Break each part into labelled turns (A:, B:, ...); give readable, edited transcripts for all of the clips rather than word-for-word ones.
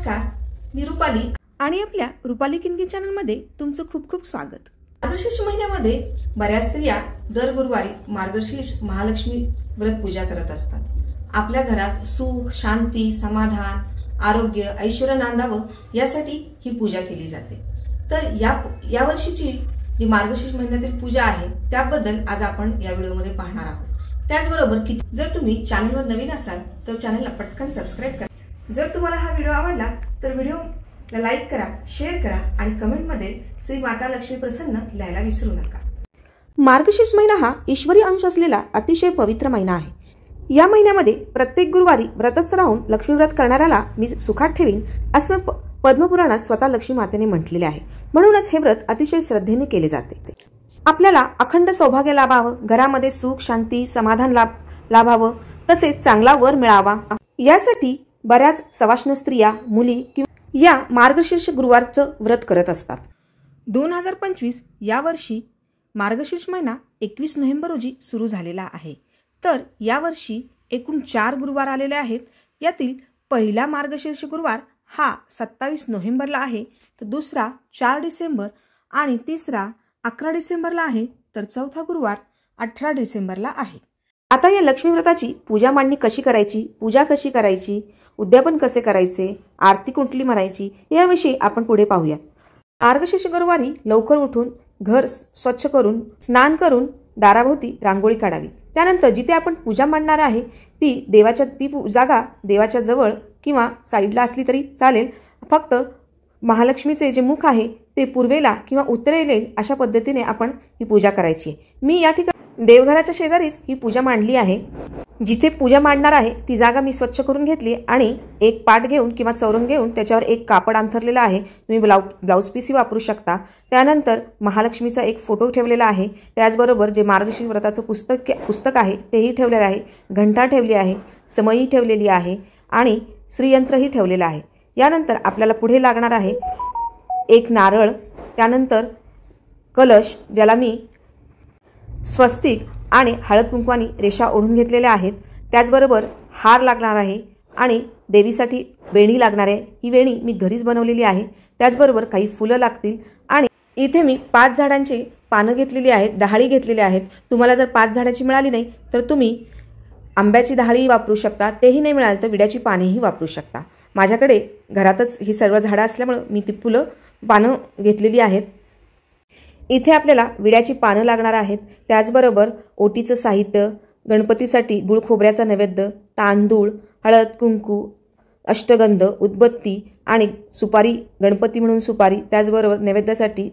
A: नमस्कार, मी रुपाली
B: आणि आपल्या रुपाली किनगी चॅनलमध्ये तुमचं खूप खूप स्वागत।
A: मार्गशीर्ष महिन्यामध्ये बऱ्याच स्त्रिया दर गुरुवारी मार्गशीर्ष महालक्ष्मी व्रत पूजा करत असतात। आपल्या घरात सुख, शांती, समाधान, आरोग्य, ऐश्वर्य नांदावं यासाठी ही पूजा केली जाते। तर या वर्षीची जी मार्गशीर्ष महिन्यातील पूजा आहे त्याबद्दल आज आपण या व्हिडिओमध्ये पाहणार आहोत। त्याचबरोबर की जर तुम्ही चॅनलवर नवीन असाल तर चॅनलला पटकन सबस्क्राइब करा। जर तुम्हाला हा व्हिडिओ आवडला तर व्हिडिओला लाईक करा, शेअर करा आणि कमेंटमध्ये श्री माता लक्ष्मी प्रसन्न लिहायला विसरू नका।
B: मार्गशीर्ष महिना हा ईश्वरी अंश असलेला अतिशय पवित्र महिना आहे। या महिन्यामध्ये प्रत्येक गुरुवारी व्रतस्थ राहून लक्ष्मी व्रत करणाऱ्याला मी सुखात ठेवीन असं पद्मपुराणात स्वतः लक्ष्मी मातेने म्हटलेले आहे। म्हणूनच हे व्रत अतिशय श्रद्धेने केले जाते। आपल्याला अखंड सौभाग्य लाभावं, घरामध्ये सुख, शांती, समाधान लाभावं, तसेच चांगला वर मिळावा यासाठी बऱ्याच सवाष्ण स्त्रिया, मुली या मार्गशीर्ष गुरुवारचं व्रत करत असतात। 2025 या वर्षी मार्गशीर्ष महिना 21 नोव्हेंबर रोजी सुरू झालेला आहे। तर या वर्षी एकूण 4 गुरुवार आलेले आहेत। यातील पहिला मार्गशीर्ष गुरुवार हा 27 नोव्हेंबरला आहे, तर दुसरा 4 डिसेंबर आणि तिसरा 11 डिसेंबरला आहे, तर चौथा गुरुवार 18 डिसेंबरला आहे। आता या लक्ष्मी व्रताची पूजा मांडणी कशी करायची, पूजा कशी करायची, उद्यापन कसे करायचे, आरती कुठली म्हणायची याविषयी आपण पुढे पाहूया। मार्गशीर्ष गुरुवारी लवकर उठून घर स्वच्छ करून स्नान करून दाराभोवती रांगोळी काढावी। त्यानंतर जिथे आपण पूजा मांडणार आहे ती जागा देवाच्या जवळ किंवा साईडला असली तरी चालेल। फक्त महालक्ष्मीचे जे मुख आहे ते पूर्वेला किंवा उत्तरेला अशा पद्धतीने आपण ही पूजा करायची आहे। मी या ठिकाणी देवघराच्या शेजारीच ही पूजा मांडली आहे। जिथे पूजा मांडणार आहे ती जागा मी स्वच्छ करून घेतली आणि एक पाट घेऊन किंवा चौरंग घेऊन त्याच्यावर एक कापड अंथरलेला आहे। तुम्ही ब्लाउज पीसही वापरू शकता। त्यानंतर महालक्ष्मीचा एक फोटो ठेवलेला आहे। त्याचबरोबर जे मार्गशीर्ष व्रताचं पुस्तक आहे तेही ठेवलेलं आहे। घंटा ठेवली आहे, समई ठेवलेली आहे आणि श्रीयंत्रही ठेवलेलं आहे। यानंतर आपल्याला पुढे लागणार आहे एक नारळ, त्यानंतर कलश ज्याला मी स्वस्तिक आणि हळद कुंकवानी रेषा ओढून घेतलेल्या आहेत। त्याचबरोबर हार लागणार आहे आणि देवीसाठी वेणी लागणार आहे। ही वेणी मी घरीच बनवलेली आहे। त्याचबरोबर काही फुलं लागतील आणि इथे मी 5 झाडांची पानं घेतलेली आहेत, डहाळी घेतलेली आहेत। तुम्हाला जर 5 झाडाची मिळाली नाही तर तुम्ही आंब्याची डहाळी वापरू शकता, तेही नाही मिळालं तर विड्याची पानेही वापरू शकता। माझ्याकडे घरातच ही सर्व झाडं असल्यामुळे मी ती पानं घेतलेली आहेत। इथे आपल्याला विड्याची पानं लागणार आहेत। त्याचबरोबर ओटीचं साहित्य, गणपतीसाठी गुळ खोबऱ्याचा नैवेद्य, तांदूळ, हळद कुंकू, अष्टगंध, उदबत्ती आणि सुपारी, गणपती म्हणून सुपारी, त्याचबरोबर नैवेद्यासाठी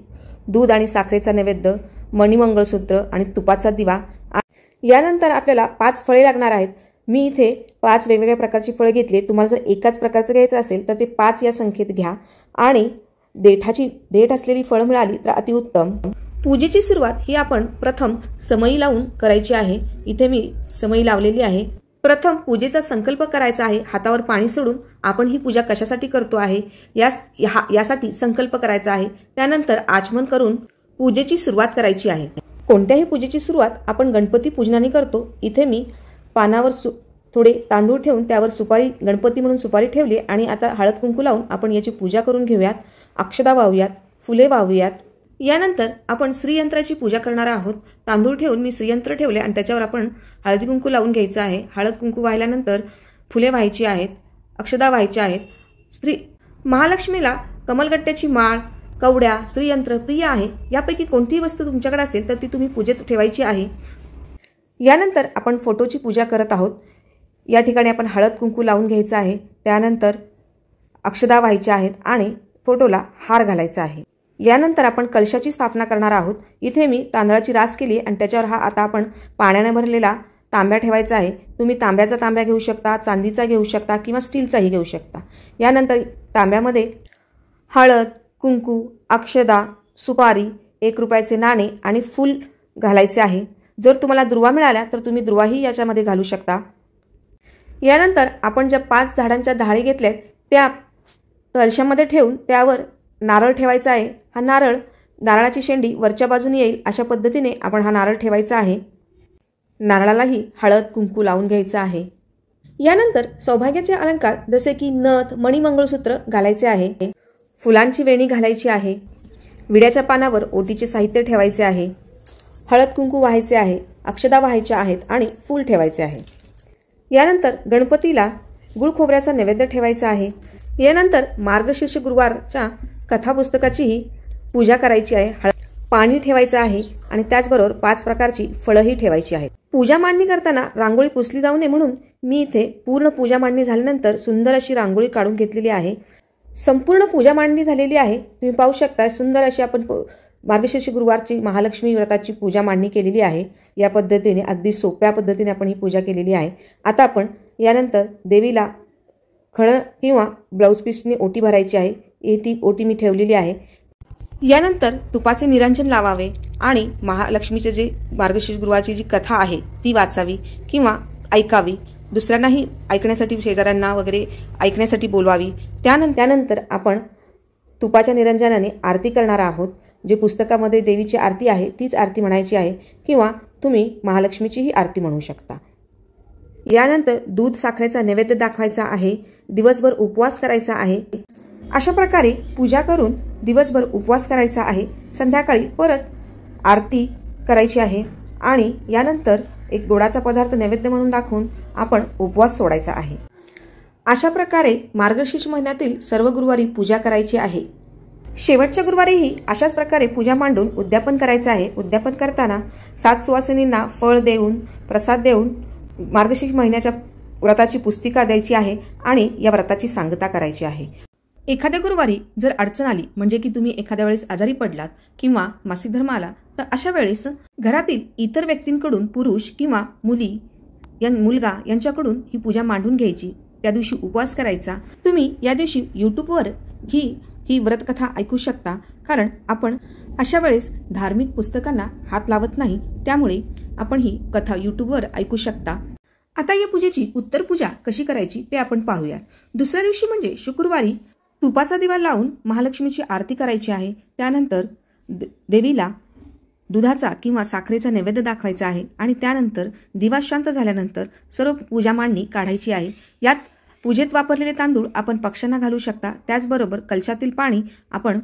B: दूध आणि साखरेचा नैवेद्य, मणिमंगळसूत्र आणि तुपाचा दिवा। यानंतर आपल्याला 5 फळे लागणार आहेत। मी इथे 5 वेगवेगळ्या प्रकारची फळं घेतली। तुम्हाला जर एकाच प्रकारचं घ्यायचं असेल तर ते 5 या संख्येत घ्या आणि देठ असलेली फळं मिळाली तर अतिउत्तम। पूजेची सुरुवात ही आपण प्रथम समई लावून करायची आहे। इथे मी समई लावलेली आहे। प्रथम पूजेचा संकल्प करायचा आहे। हातावर पाणी सोडून आपण ही पूजा कशासाठी करतो आहे यासाठी संकल्प करायचा आहे। त्यानंतर आचमन करून पूजेची सुरुवात करायची आहे। कोणत्याही पूजेची सुरुवात आपण गणपती पूजनाने करतो। इथे मी पानावर थोडे तांदूळ ठेवून त्यावर सुपारी, गणपती म्हणून सुपारी ठेवली आणि आता हळद कुंकू लावून आपण याची पूजा करून घेऊयात। अक्षदा वाहूयात, फुले वाहूयात। यानंतर आपण श्रीयंत्राची पूजा करणार आहोत। तांदूळ ठेवून मी श्रीयंत्र ठेवले आणि त्याच्यावर आपण हळदी कुंकू लावून घ्यायचं आहे। हळद कुंकू वाहिल्यानंतर फुले व्हायची आहेत, अक्षदा व्हायच्या आहेत। महालक्ष्मीला कमलगट्ट्याची माळ, कवड्या, श्रीयंत्र प्रिय आहे। यापैकी कोणतीही वस्तू तुमच्याकडे असेल तर ती तुम्ही पूजेत ठेवायची आहे। यानंतर आपण फोटोची पूजा करत आहोत। या ठिकाणी आपण हळद कुंकू लावून घ्यायचं आहे। त्यानंतर अक्षदा व्हायच्या आहेत आणि फोटोला हार घालायचा आहे। यानंतर आपण कलशाची स्थापना करणार आहोत। इथे मी तांदळाची रास केली आणि त्याच्यावर आता आपण पाण्याने भरलेला तांब्या ठेवायचा आहे। तुम्ही तांब्याचा तांब्या घेऊ शकता, चांदीचा घेऊ शकता किंवा स्टीलचाही घेऊ शकता। यानंतर तांब्यामध्ये हळद, कुंकू, अक्षदा, सुपारी, 1 रुपयाचे नाणे आणि फूल घालायचे आहे। जर तुम्हाला दुर्वा मिळाल्या तर तुम्ही दुर्वाही याच्यामध्ये घालू शकता। यानंतर आपण ज्या 5 झाडांच्या डहाळी घेतल्यात त्या कलशामध्ये ठेवून त्यावर नारळ ठेवायचा आहे। हा नारळाची शेंडी वरच्या बाजूने येईल अशा पद्धतीने आपण हा नारळ ठेवायचा आहे। नारळालाही हळद कुंकू लावून घ्यायचं आहे। यानंतर सौभाग्याचे अलंकार जसे की नथ, मणी, मंगळसूत्र घालायचे आहे. फुलांची वेणी घालायची आहे. विड्याच्या पानावर ओटीचे साहित्य ठेवायचे आहे. हळद कुंकू व्हायचे आहे. अक्षदा व्हायच्या आहेत आणि फूल ठेवायचे आहे. यानंतर गणपतीला गुळ खोबऱ्याचा नैवेद्य ठेवायचा आहे. यानंतर मार्गशीर्ष गुरुवारच्या कथा पुस्तकाचीही पूजा करायची आहे. पाणी ठेवायचं आहे आणि त्याचबरोबर 5 प्रकारची फळंही ठेवायची आहेत. पूजा मांडणी करताना रांगोळी पुसली जाऊ नये म्हणून मी इथे पूर्ण पूजा मांडणी झाल्यानंतर सुंदर अशी रांगोळी काढून घेतलेली आहे. संपूर्ण पूजा मांडणी झालेली आहे. तुम्ही पाहू शकता सुंदर अशी आपण मार्गशीर्ष गुरुवारची महालक्ष्मी व्रताची पूजा मांडणी केलेली आहे. या पद्धतीने अगदी सोप्या पद्धतीने आपण ही पूजा केलेली आहे. आता आपण यानंतर देवीला खण किंवा ब्लाऊज पीसने ओटी भरायची आहे. ती ओटी मी ठेवलेली आहे. यानंतर तुपाचे निरंजन लावावे आणि महालक्ष्मीचे जे मार्गशीर्ष गुरुवारची जी कथा आहे ती वाचावी किंवा ऐकावी. दुसऱ्यांनाही ऐकण्यासाठी, शेजाऱ्यांना वगैरे ऐकण्यासाठी बोलवावी. त्यानंतर आपण तुपाच्या निरंजनाने आरती करणार आहोत. जे पुस्तकामध्ये देवीची आरती आहे तीच आरती म्हणायची आहे किंवा तुम्ही महालक्ष्मीचीही आरती म्हणू शकता. यानंतर दूध साखरेचा नैवेद्य दाखवायचा आहे. दिवसभर उपवास करायचा आहे. अशा प्रकारे पूजा करून दिवसभर उपवास करायचा आहे. संध्याकाळी परत आरती करायची आहे आणि यानंतर एक गोडाचा पदार्थ नैवेद्य म्हणून दाखवून आपण उपवास सोडायचा आहे. अशा प्रकारे मार्गशीर्ष महिन्यातील सर्व गुरुवारी पूजा करायची आहे. शेवटच्या गुरुवारीही अशाच प्रकारे पूजा मांडून उद्यापन करायचं आहे. उद्यापन करताना 7 सुवासिनींना फळ देऊन, प्रसाद देऊन मार्गशीर्ष महिन्याच्या व्रताची पुस्तिका द्यायची आहे आणि या व्रताची सांगता करायची आहे. एखाद्या गुरुवारी जर अडचण आली, म्हणजे की तुम्ही एखाद्या वेळेस आजारी पडलात किंवा मासिक धर्म आला, तर अशा वेळेस घरातील इतर व्यक्तींकडून, पुरुष किंवा मुली मुलगा यांच्याकडून ही पूजा मांडून घ्यायची. त्या दिवशी उपवास करायचा. तुम्ही या दिवशी यूट्यूबवर ही व्रतकथा ऐकू शकता. कारण आपण अशा वेळेस धार्मिक पुस्तकांना हात लावत नाही, त्यामुळे आपण ही कथा यूट्यूबवर ऐकू शकता. आता या पूजेची उत्तर पूजा कशी करायची ते आपण पाहूया. दुसऱ्या दिवशी म्हणजे शुक्रवारी तुपाचा दिवा लावून महालक्ष्मीची आरती करायची आहे. त्यानंतर देवीला दुधाचा किंवा साखरेचा नैवेद्य दाखवायचा आहे आणि त्यानंतर दिवा शांत झाल्यानंतर सर्व पूजा मांडणी काढायची आहे. यात पूजेत वापरलेले तांदूळ आपण पक्ष्यांना घालू शकता. त्याचबरोबर कलशातील पाणी आपण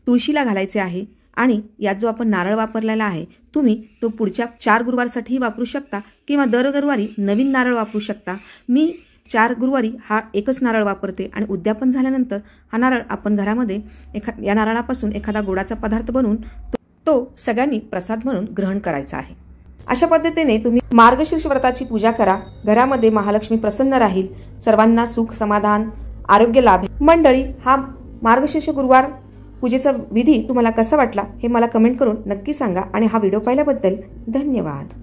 B: तुळशीला घालायचे आहे आणि यात जो आपण नारळ वापरलेला आहे तुम्ही तो पुढच्या 4 गुरुवारसाठीही वापरू शकता किंवा दर गुरुवारी नवीन नारळ वापरू शकता. मी 4 गुरुवारी हा एकच नारळ वापरते आणि उद्यापन झाल्यानंतर हा नारळ आपण घरामध्ये या नारळापासून एखादा गोडाचा पदार्थ बनवून तो सगळ्यांनी प्रसाद म्हणून ग्रहण करायचा आहे. अशा पद्धतीने तुम्ही मार्गशीर्ष व्रताची पूजा करा. घरामध्ये महालक्ष्मी प्रसन्न राहील. सर्वांना सुख, समाधान, आरोग्य लाभेल. मंडळी, हा मार्गशीर्ष गुरुवार पूजेचा विधी तुम्हाला कसा वाटला हे मला कमेंट करून नक्की सांगा आणि हा व्हिडिओ पाहिल्याबद्दल धन्यवाद.